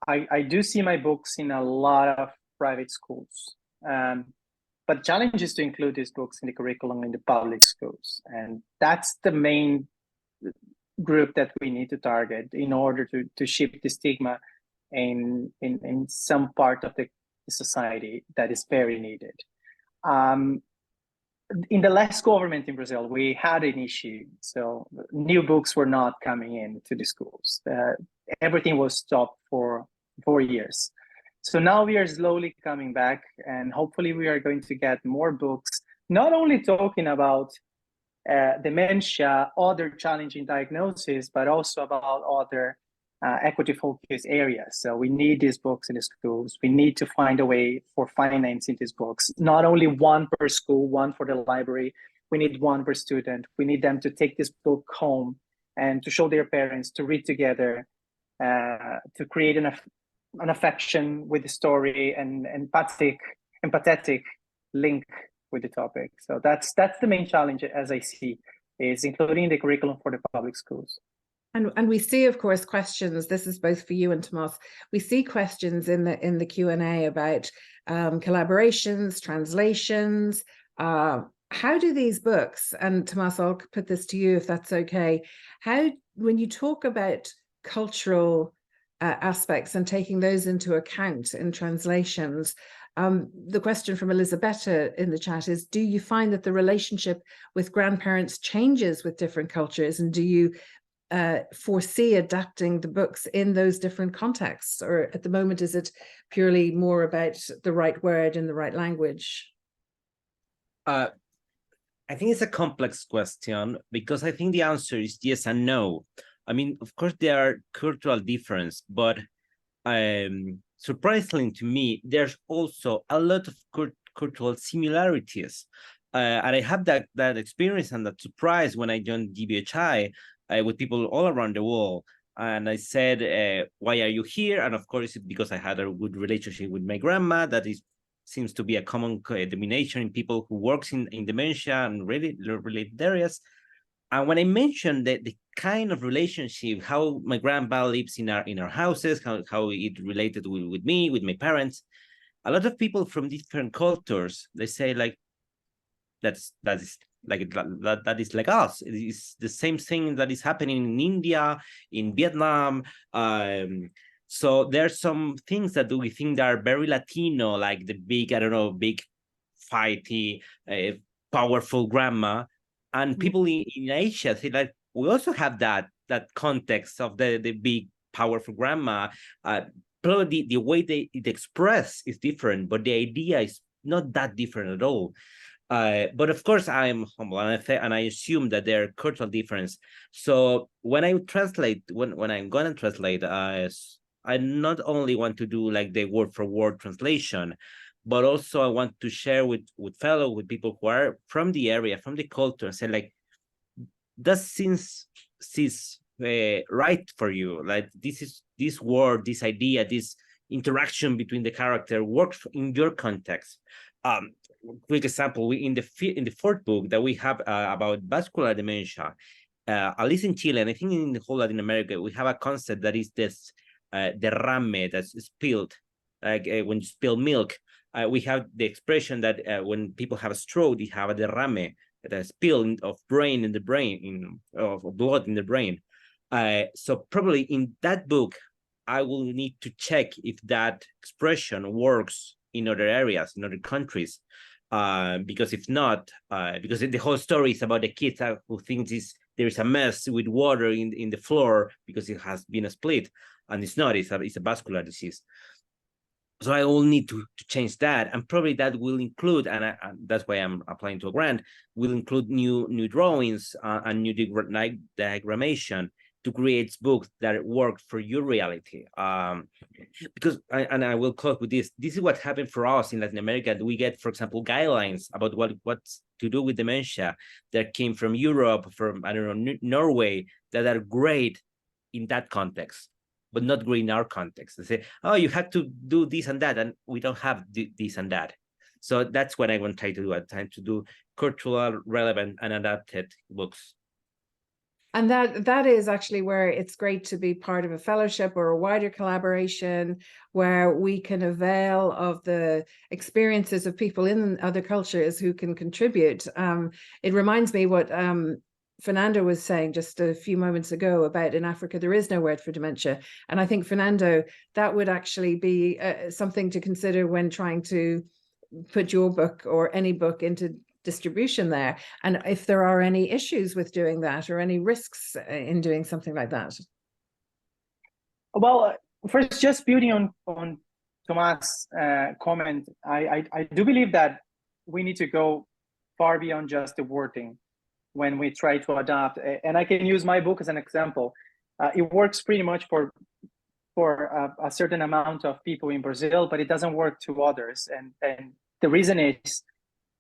I do see my books in a lot of private schools, but challenge is to include these books in the curriculum in the public schools, and that's the main group that we need to target in order to shift the stigma in some part of the society that is very needed. In the last government in Brazil, we had an issue. So new books were not coming into the schools. Everything was stopped for 4 years. So now we are slowly coming back, and hopefully we are going to get more books, not only talking about dementia, other challenging diagnoses, but also about other equity-focused areas. So we need these books in the schools. We need to find a way for financing these books. Not only one per school, one for the library. We need one per student. We need them to take this book home and to show their parents, to read together, to create an affection with the story and empathetic link with the topic. So that's the main challenge, as I see, is including the curriculum for the public schools. And we see, of course, questions. This is both for you and Tomás. We see questions in the Q&A about collaborations, translations. How do these books, and Tomás, I'll put this to you if that's okay, how, when you talk about cultural aspects and taking those into account in translations, the question from Elisabetta in the chat is, do you find that the relationship with grandparents changes with different cultures, and do you foresee adapting the books in those different contexts, or at the moment is it purely more about the right word in the right language? I think it's a complex question, because I think the answer is yes and no. I mean, of course, there are cultural differences, but surprisingly to me, there's also a lot of cultural similarities. And I have that experience and that surprise when I joined DBHI with people all around the world. And I said, why are you here? And of course, it's because I had a good relationship with my grandma. That seems to be a common denomination in people who works in dementia and really related areas. And when I mentioned the kind of relationship, how my grandpa lives in our houses, how it related with me, with my parents, a lot of people from different cultures, they say like, that is like us. It is the same thing that is happening in India, in Vietnam. So there's some things that we think that are very Latino, like the big, I don't know, big, fighty, powerful grandma. And people in Asia say like, we also have that context of the big, powerful grandma. probably the way it express is different, but the idea is not that different at all. But of course, I'm humble, and I assume that there are cultural difference. So when I translate, when I'm gonna translate, I not only want to do like the word for word translation, but also I want to share with people who are from the area, from the culture, and say like, does seems right for you? Like this word, this idea, this interaction between the character works in your context. Quick example: in the fourth book that we have about vascular dementia, at least in Chile, and I think in the whole Latin America, we have a concept that is this derrame, that's spilled, like when you spill milk. We have the expression that when people have a stroke, they have a derrame, the spill of brain in the brain, of blood in the brain. So probably in that book, I will need to check if that expression works in other areas, in other countries. Because if not, because the whole story is about the kids who think there is a mess with water in the floor because it has been a split, and it's not. It's a vascular disease. So I will need to change that, and probably that will include, and that's why I'm applying to a grant, will include new drawings and new diagrammation to create books that work for your reality. Because, and I will close with this. This is what happened for us in Latin America. We get, for example, guidelines about what to do with dementia that came from Europe, from, I don't know, Norway, that are great in that context, but not great in our context. They say, oh, you had to do this and that, and we don't have this and that. So that's what I want to try to do. I'm trying to do cultural, relevant, and adapted books. And that is actually where it's great to be part of a fellowship or a wider collaboration where we can avail of the experiences of people in other cultures who can contribute. It reminds me what Fernando was saying just a few moments ago about in Africa, there is no word for dementia. And I think, Fernando, that would actually be something to consider when trying to put your book or any book into distribution there, and if there are any issues with doing that or any risks in doing something like that. Well, first, just building on Tomás' comment, I do believe that we need to go far beyond just the wording when we try to adapt. And I can use my book as an example. It works pretty much for a certain amount of people in Brazil, but it doesn't work to others. And the reason is,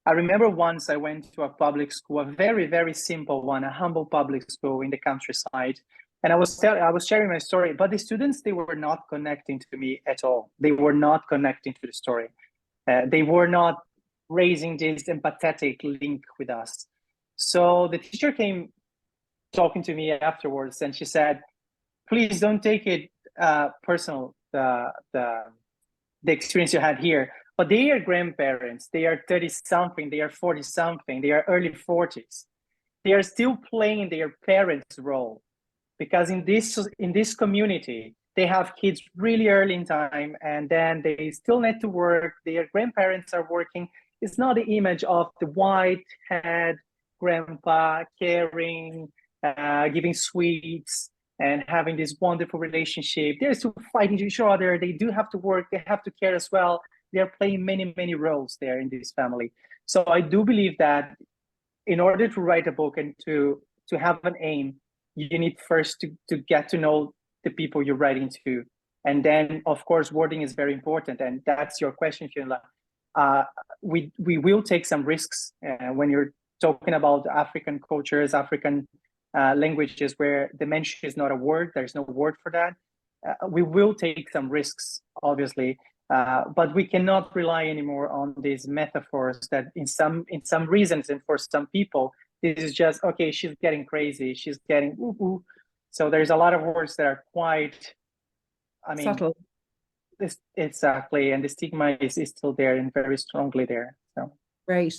I remember once I went to a public school, a very, very simple one, a humble public school in the countryside. And I was sharing my story, but the students, they were not connecting to me at all. They were not connecting to the story. They were not raising this empathetic link with us. So the teacher came talking to me afterwards, and she said, please don't take it personal, the experience you had here. But they are grandparents, they are 30-something, they are 40-something, they are early 40s. They are still playing their parents' role, because in this community, they have kids really early in time, and then they still need to work, their grandparents are working. It's not the image of the white-haired grandpa caring, giving sweets, and having this wonderful relationship. They're still fighting each other, they do have to work, they have to care as well. They're playing many, many roles there in this family. So I do believe that in order to write a book and to have an aim, you need first to get to know the people you're writing to. And then, of course, wording is very important. And that's your question, Fionnuala. We will take some risks when you're talking about African cultures, African languages where dementia is not a word, there's no word for that. We will take some risks, obviously. But we cannot rely anymore on these metaphors that in some reasons and for some people, this is just, okay, she's getting crazy, she's getting ooh. So there's a lot of words that are quite, I mean, subtle. Exactly, and the stigma is still there and very strongly there. So. Great.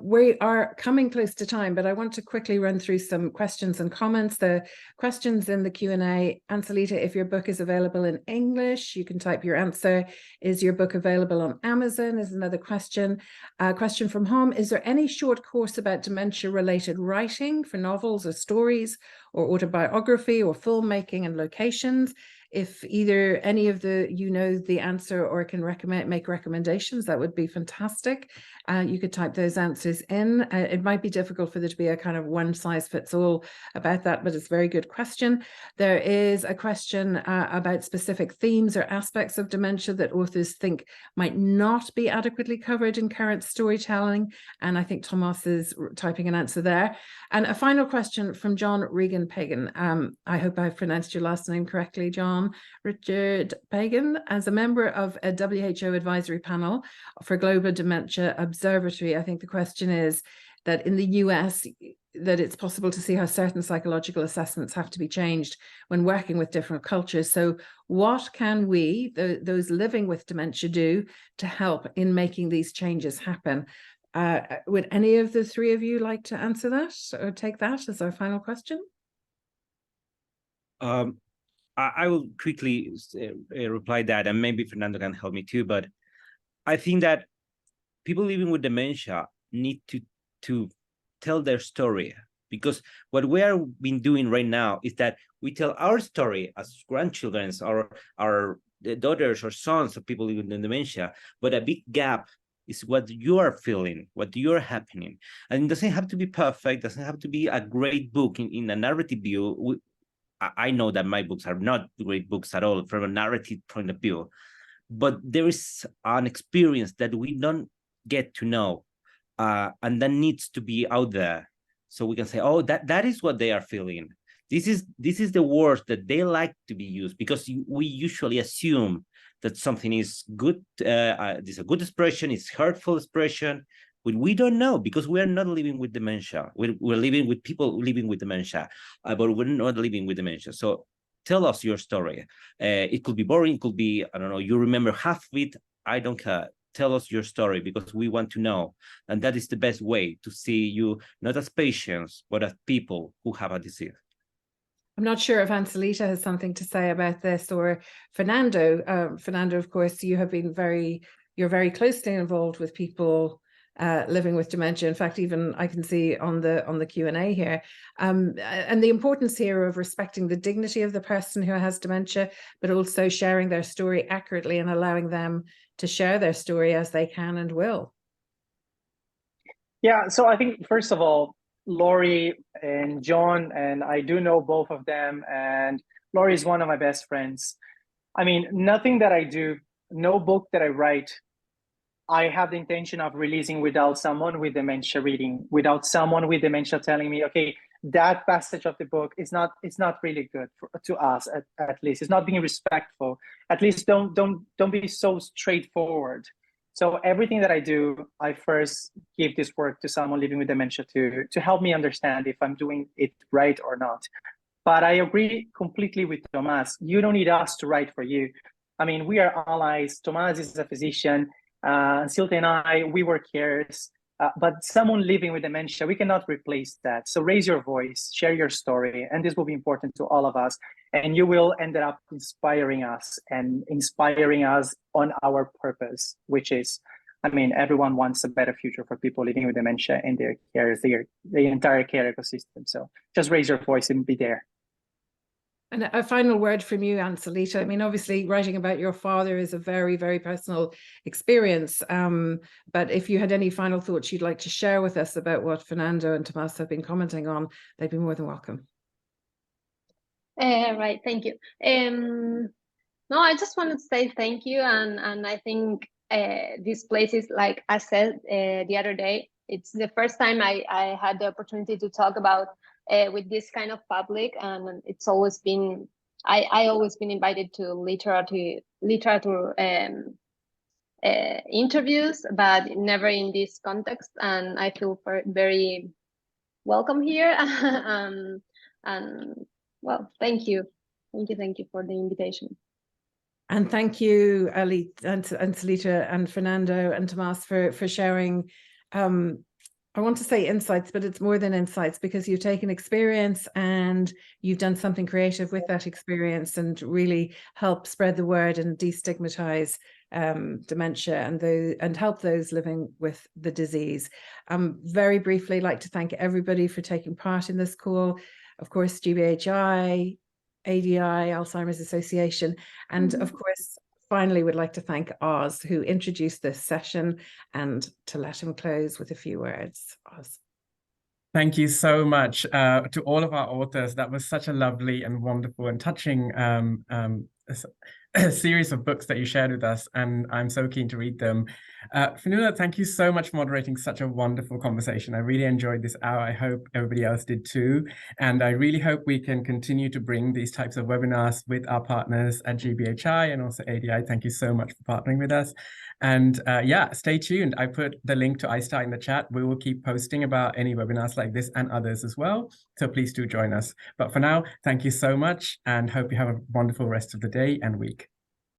We are coming close to time, but I want to quickly run through some questions and comments. The questions in the Q&A. Ansilta, if your book is available in English, you can type your answer. Is your book available on Amazon? Is another question. Question from home. Is there any short course about dementia-related writing for novels or stories or autobiography or filmmaking and locations? if either any of you know the answer or can make recommendations, that would be fantastic. You could type those answers in. It might be difficult for there to be a kind of one size fits all about that, but it's a very good question. There is a question about specific themes or aspects of dementia that authors think might not be adequately covered in current storytelling. And I think Tomás is typing an answer there. And a final question from John Regan Pagan. I hope I've pronounced your last name correctly, John. Richard Pagan, as a member of a WHO advisory panel for Global Dementia Observatory, I think the question is that in the US, that it's possible to see how certain psychological assessments have to be changed when working with different cultures. So what can we, those living with dementia, do to help in making these changes happen? Would any of the three of you like to answer that or take that as our final question? I will quickly reply that, and maybe Fernando can help me too. But I think that people living with dementia need to tell their story, because what we are been doing right now is that we tell our story as grandchildren, our daughters or sons of people living with dementia, but a big gap is what you are feeling, what you're happening. And it doesn't have to be perfect, doesn't have to be a great book in a narrative view. I know that my books are not great books at all from a narrative point of view, but there is an experience that we don't get to know, and that needs to be out there, so we can say, oh, that is what they are feeling. This is the words that they like to be used, because we usually assume that something is good, this is a good expression, it's hurtful expression, when we don't know, because we are not living with dementia. We're living with people living with dementia, but we're not living with dementia. So tell us your story. It could be boring, it could be, I don't know, you remember half of it, I don't care. Tell us your story, because we want to know. And that is the best way to see you, not as patients, but as people who have a disease. I'm not sure if Ansilta has something to say about this, or Fernando. Fernando, of course, you're very closely involved with people living with dementia. In fact, even I can see on the Q&A here, and the importance here of respecting the dignity of the person who has dementia, but also sharing their story accurately and allowing them to share their story as they can and will. Yeah, so I think, first of all, Laurie and John, and I do know both of them, and Laurie is one of my best friends. I mean, nothing that I do, no book that I write, I have the intention of releasing without someone with dementia reading, without someone with dementia telling me, okay, that passage of the book is not really good to us, at least. It's not being respectful. At least don't be so straightforward. So everything that I do, I first give this work to someone living with dementia to help me understand if I'm doing it right or not. But I agree completely with Tomás. You don't need us to write for you. I mean, we are allies. Tomás is a physician. Ansilta and I, we work here. But someone living with dementia, we cannot replace that. So raise your voice, share your story, and this will be important to all of us. And you will end up inspiring us on our purpose, which is, I mean, everyone wants a better future for people living with dementia and their carers, the entire care ecosystem. So just raise your voice and be there. And a final word from you, Ansilta. I mean, obviously, writing about your father is a very, very personal experience. But if you had any final thoughts you'd like to share with us about what Fernando and Tomás have been commenting on, they'd be more than welcome. Right, thank you. No, I just wanted to say thank you, and I think this place is, like I said the other day, it's the first time I had the opportunity to talk about with this kind of public, and it's always been, I always been invited to literature interviews, but never in this context, and I feel very welcome here. And well, thank you for the invitation. And thank you, Ansilta and Fernando and Tomás for sharing. I want to say insights, but it's more than insights, because you've taken experience and you've done something creative with that experience and really help spread the word and destigmatize dementia and help those living with the disease. Very briefly, like to thank everybody for taking part in this call. Of course, GBHI, ADI, Alzheimer's Association. And of course, finally, would like to thank Oz, who introduced this session, and to let him close with a few words. Oz. Thank you so much to all of our authors. That was such a lovely and wonderful and touching a series of books that you shared with us, and I'm so keen to read them. Fionnuala, thank you so much for moderating such a wonderful conversation. I really enjoyed this hour. I hope everybody else did too. And I really hope we can continue to bring these types of webinars with our partners at GBHI and also ADI. Thank you so much for partnering with us. And yeah, stay tuned. I put the link to iStar in the chat. We will keep posting about any webinars like this and others as well. So please do join us. But for now, thank you so much and hope you have a wonderful rest of the day and week.